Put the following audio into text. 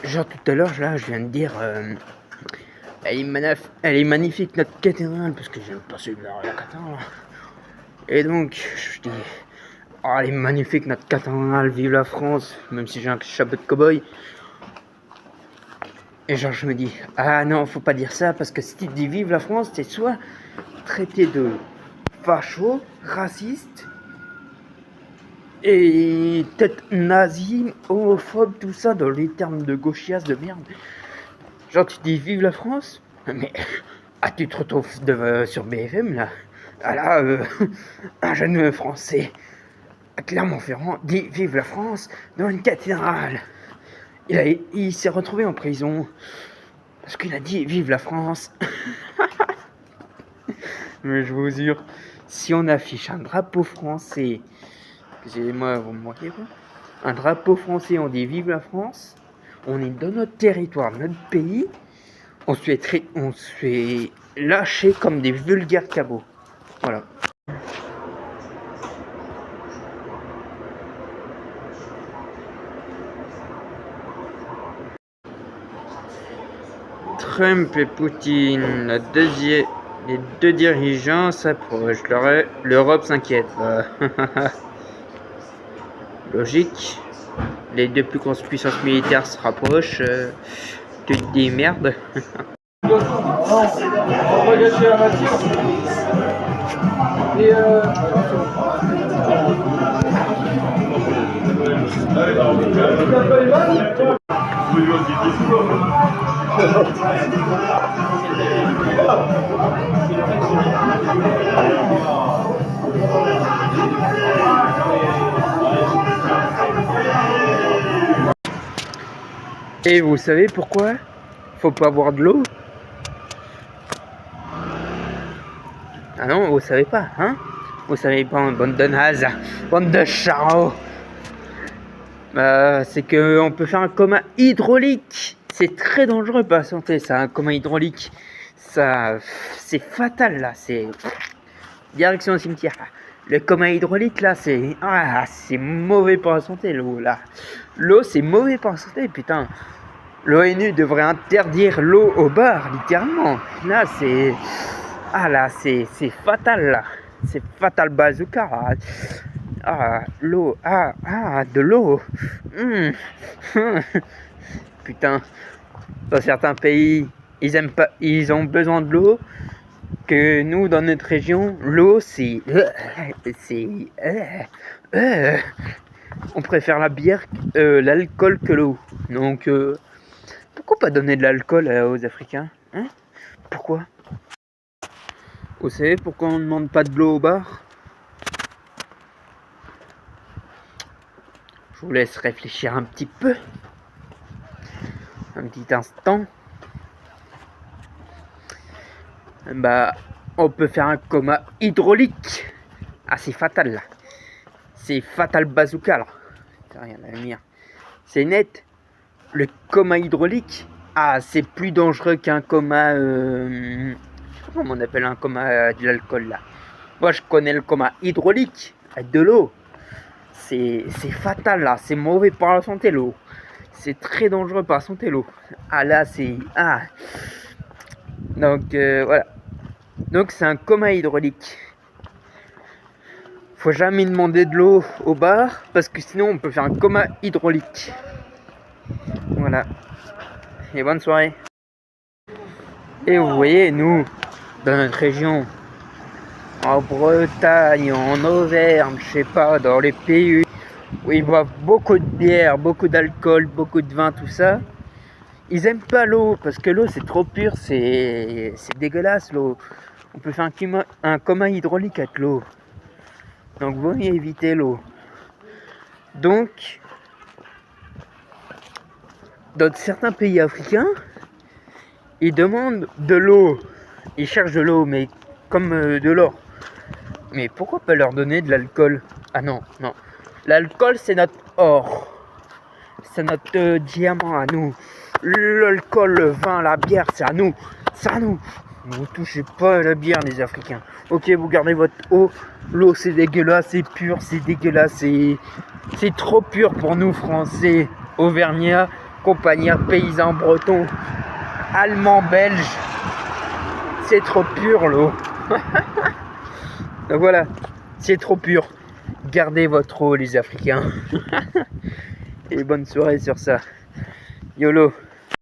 Genre tout à l'heure, là, je viens de dire, elle est magnifique notre cathédrale, parce que j'aime pas celui de la cathédrale. Et donc, je dis, oh, elle est magnifique notre cathédrale, vive la France, même si j'ai un chapeau de cow-boy. Et genre, je me dis, ah non, faut pas dire ça, parce que si tu dis vive la France, t'es soit traité de facho, raciste, et peut-être nazi, homophobe, tout ça, dans les termes de gauchias de merde. Genre, tu dis vive la France, mais tu te retrouves sur BFM là. Ah là, un jeune français à Clermont-Ferrand dit vive la France dans une cathédrale. Il s'est retrouvé en prison parce qu'il a dit vive la France. Mais je vous jure, si on affiche un drapeau français, excusez-moi, vous me moquez quoi, un drapeau français, on dit vive la France, on est dans notre territoire, notre pays, on se fait lâcher comme des vulgaires cabots. Voilà. Trump et Poutine, les deux dirigeants s'approchent. L'Europe s'inquiète. Logique. Les deux plus grosses puissances militaires se rapprochent. Tu te dis merde. On va pas gâcher la matière. Et Et vous savez pourquoi faut pas boire de l'eau? Ah non, vous savez pas, hein? Vous savez pas, bande de nazes, bande de charros. C'est que on peut faire un coma hydraulique. C'est très dangereux pour la santé, ça, un coma hydraulique. Ça, c'est fatal là. C'est direction au cimetière. Le coma hydraulique là, c'est mauvais pour la santé. L'eau là, l'eau c'est mauvais pour la santé. Putain, l'ONU devrait interdire l'eau au bar, littéralement. Là, c'est c'est fatal là. C'est fatal bazooka. L'eau, de l'eau. Putain, dans certains pays, ils ont besoin de l'eau. Que nous, dans notre région, l'eau, on préfère la bière, l'alcool que l'eau. Donc, pourquoi pas donner de l'alcool aux Africains, hein? Pourquoi? Vous savez pourquoi on ne demande pas de l'eau au bar? Je vous laisse réfléchir un petit peu. Un petit instant. On peut faire un coma hydraulique. C'est fatal là. C'est fatal bazooka là. C'est rien à lumière. C'est net. Le coma hydraulique, c'est plus dangereux qu'un coma. Comment on appelle un coma de l'alcool là? Moi je connais le coma hydraulique avec de l'eau. C'est fatal là. C'est mauvais pour la santé l'eau. C'est très dangereux pour la santé l'eau. Là c'est. Donc voilà. Donc c'est un coma hydraulique. Faut jamais demander de l'eau au bar parce que sinon on peut faire un coma hydraulique. Voilà. Et bonne soirée. Et vous voyez, nous, dans notre région, en Bretagne, en Auvergne, je sais pas, dans les pays où ils boivent beaucoup de bière, beaucoup d'alcool, beaucoup de vin, tout ça, ils aiment pas l'eau parce que l'eau c'est trop pur, c'est dégueulasse l'eau. On peut faire un coma hydraulique avec l'eau. Donc vaut mieux éviter l'eau. Donc, dans certains pays africains, ils demandent de l'eau. Ils cherchent de l'eau, mais comme de l'or. Mais pourquoi pas leur donner de l'alcool? Non. L'alcool, c'est notre or. C'est notre diamant à nous. L'alcool, le vin, la bière, c'est à nous. C'est à nous. Vous touchez pas à la bière, les Africains. Ok, vous gardez votre eau. L'eau, c'est dégueulasse, c'est pur, c'est dégueulasse. C'est trop pur pour nous, Français, Auvergnats, Campagnards, paysans, bretons, Allemands, Belges. C'est trop pur, l'eau. Donc voilà, c'est trop pur. Gardez votre eau, les Africains. Et bonne soirée sur ça. YOLO.